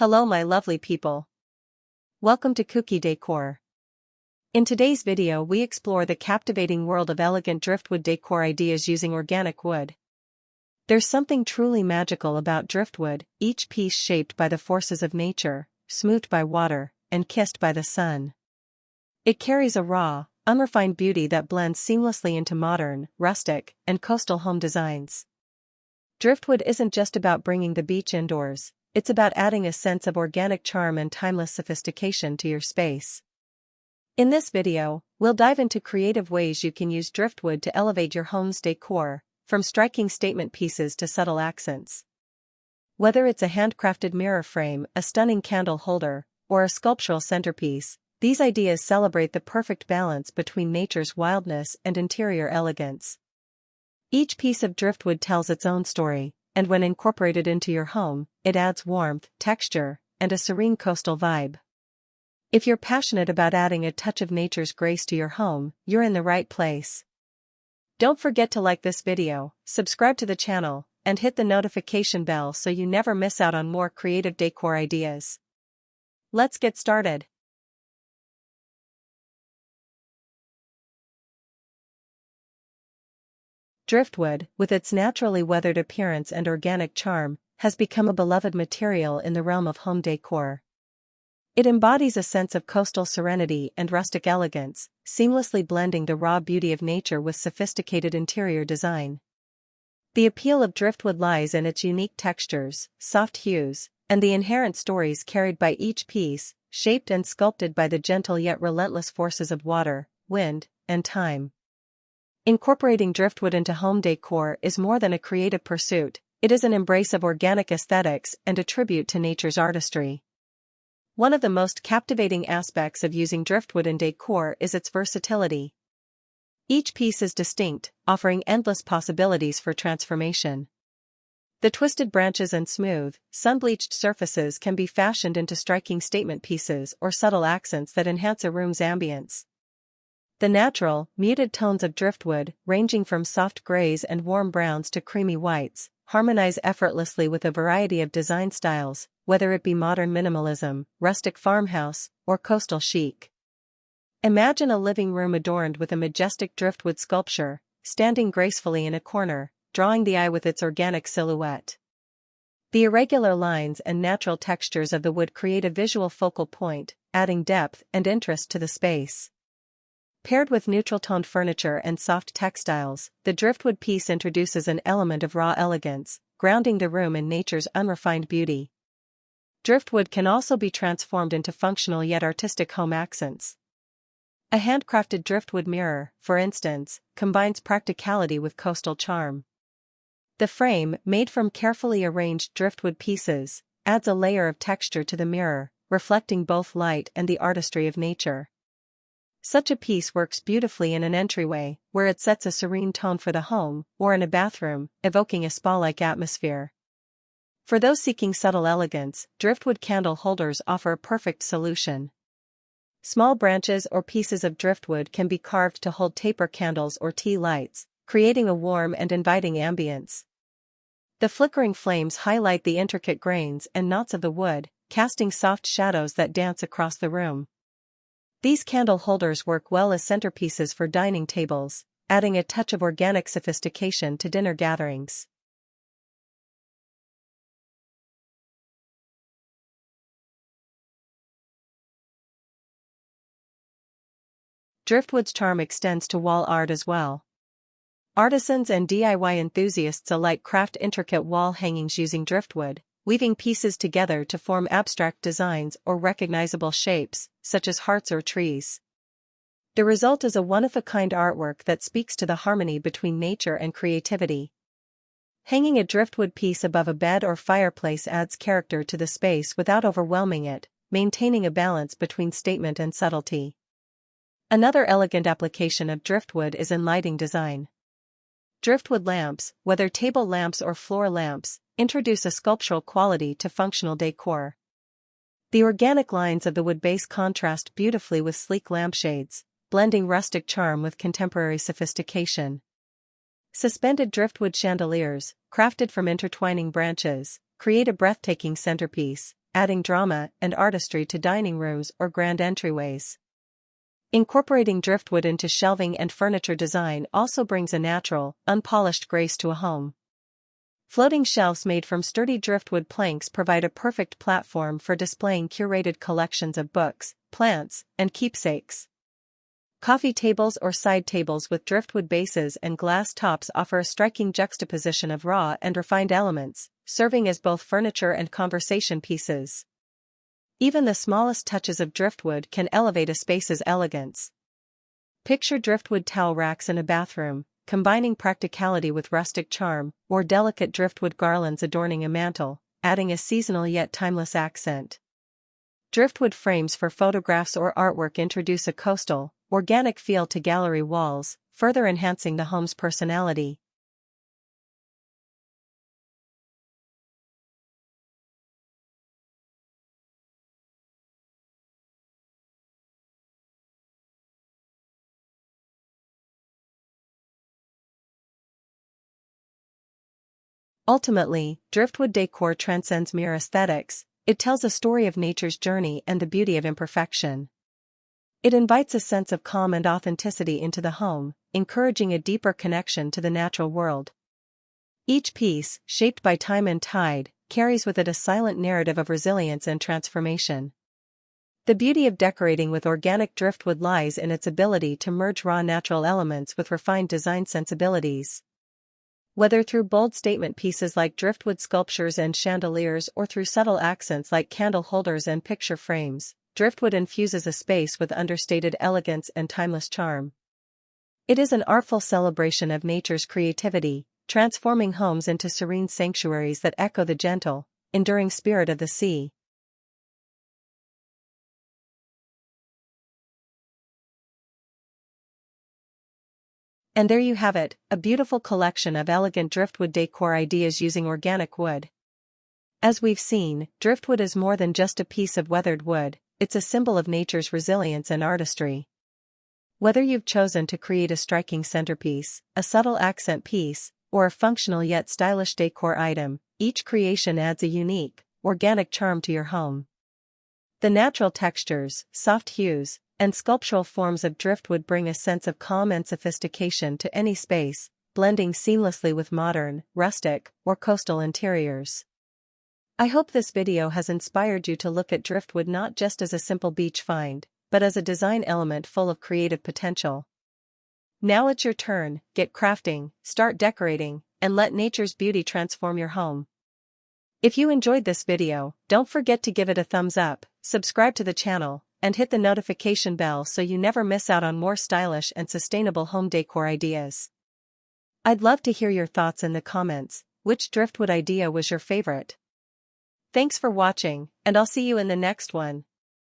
Hello my lovely people. Welcome to Kuki Decor. In today's video we explore the captivating world of elegant driftwood decor ideas using organic wood. There's something truly magical about driftwood, each piece shaped by the forces of nature, smoothed by water, and kissed by the sun. It carries a raw, unrefined beauty that blends seamlessly into modern, rustic, and coastal home designs. Driftwood isn't just about bringing the beach indoors. It's about adding a sense of organic charm and timeless sophistication to your space. In this video, we'll dive into creative ways you can use driftwood to elevate your home's decor, from striking statement pieces to subtle accents. Whether it's a handcrafted mirror frame, a stunning candle holder, or a sculptural centerpiece, these ideas celebrate the perfect balance between nature's wildness and interior elegance. Each piece of driftwood tells its own story, and when incorporated into your home, it adds warmth, texture, and a serene coastal vibe. If you're passionate about adding a touch of nature's grace to your home, you're in the right place. Don't forget to like this video, subscribe to the channel, and hit the notification bell so you never miss out on more creative decor ideas. Let's get started. Driftwood, with its naturally weathered appearance and organic charm, has become a beloved material in the realm of home decor. It embodies a sense of coastal serenity and rustic elegance, seamlessly blending the raw beauty of nature with sophisticated interior design. The appeal of driftwood lies in its unique textures, soft hues, and the inherent stories carried by each piece, shaped and sculpted by the gentle yet relentless forces of water, wind, and time. Incorporating driftwood into home decor is more than a creative pursuit, it is an embrace of organic aesthetics and a tribute to nature's artistry. One of the most captivating aspects of using driftwood in decor is its versatility. Each piece is distinct, offering endless possibilities for transformation. The twisted branches and smooth, sun-bleached surfaces can be fashioned into striking statement pieces or subtle accents that enhance a room's ambience. The natural, muted tones of driftwood, ranging from soft grays and warm browns to creamy whites, harmonize effortlessly with a variety of design styles, whether it be modern minimalism, rustic farmhouse, or coastal chic. Imagine a living room adorned with a majestic driftwood sculpture, standing gracefully in a corner, drawing the eye with its organic silhouette. The irregular lines and natural textures of the wood create a visual focal point, adding depth and interest to the space. Paired with neutral-toned furniture and soft textiles, the driftwood piece introduces an element of raw elegance, grounding the room in nature's unrefined beauty. Driftwood can also be transformed into functional yet artistic home accents. A handcrafted driftwood mirror, for instance, combines practicality with coastal charm. The frame, made from carefully arranged driftwood pieces, adds a layer of texture to the mirror, reflecting both light and the artistry of nature. Such a piece works beautifully in an entryway, where it sets a serene tone for the home, or in a bathroom, evoking a spa-like atmosphere. For those seeking subtle elegance, driftwood candle holders offer a perfect solution. Small branches or pieces of driftwood can be carved to hold taper candles or tea lights, creating a warm and inviting ambience. The flickering flames highlight the intricate grains and knots of the wood, casting soft shadows that dance across the room. These candle holders work well as centerpieces for dining tables, adding a touch of organic sophistication to dinner gatherings. Driftwood's charm extends to wall art as well. Artisans and DIY enthusiasts alike craft intricate wall hangings using driftwood, weaving pieces together to form abstract designs or recognizable shapes, such as hearts or trees. The result is a one-of-a-kind artwork that speaks to the harmony between nature and creativity. Hanging a driftwood piece above a bed or fireplace adds character to the space without overwhelming it, maintaining a balance between statement and subtlety. Another elegant application of driftwood is in lighting design. Driftwood lamps, whether table lamps or floor lamps, introduce a sculptural quality to functional decor. The organic lines of the wood base contrast beautifully with sleek lampshades, blending rustic charm with contemporary sophistication. Suspended driftwood chandeliers, crafted from intertwining branches, create a breathtaking centerpiece, adding drama and artistry to dining rooms or grand entryways. Incorporating driftwood into shelving and furniture design also brings a natural, unpolished grace to a home. Floating shelves made from sturdy driftwood planks provide a perfect platform for displaying curated collections of books, plants, and keepsakes. Coffee tables or side tables with driftwood bases and glass tops offer a striking juxtaposition of raw and refined elements, serving as both furniture and conversation pieces. Even the smallest touches of driftwood can elevate a space's elegance. Picture driftwood towel racks in a bathroom, combining practicality with rustic charm, or delicate driftwood garlands adorning a mantel, adding a seasonal yet timeless accent. Driftwood frames for photographs or artwork introduce a coastal, organic feel to gallery walls, further enhancing the home's personality. Ultimately, driftwood decor transcends mere aesthetics. It tells a story of nature's journey and the beauty of imperfection. It invites a sense of calm and authenticity into the home, encouraging a deeper connection to the natural world. Each piece, shaped by time and tide, carries with it a silent narrative of resilience and transformation. The beauty of decorating with organic driftwood lies in its ability to merge raw natural elements with refined design sensibilities. Whether through bold statement pieces like driftwood sculptures and chandeliers or through subtle accents like candle holders and picture frames, driftwood infuses a space with understated elegance and timeless charm. It is an artful celebration of nature's creativity, transforming homes into serene sanctuaries that echo the gentle, enduring spirit of the sea. And there you have it, a beautiful collection of elegant driftwood decor ideas using organic wood. As we've seen, driftwood is more than just a piece of weathered wood, it's a symbol of nature's resilience and artistry. Whether you've chosen to create a striking centerpiece, a subtle accent piece, or a functional yet stylish decor item, each creation adds a unique, organic charm to your home. The natural textures, soft hues, and sculptural forms of driftwood bring a sense of calm and sophistication to any space, blending seamlessly with modern, rustic, or coastal interiors. I hope this video has inspired you to look at driftwood not just as a simple beach find, but as a design element full of creative potential. Now it's your turn, get crafting, start decorating, and let nature's beauty transform your home. If you enjoyed this video, don't forget to give it a thumbs up, subscribe to the channel, and hit the notification bell so you never miss out on more stylish and sustainable home decor ideas. I'd love to hear your thoughts in the comments. Which driftwood idea was your favorite? Thanks for watching, and I'll see you in the next one.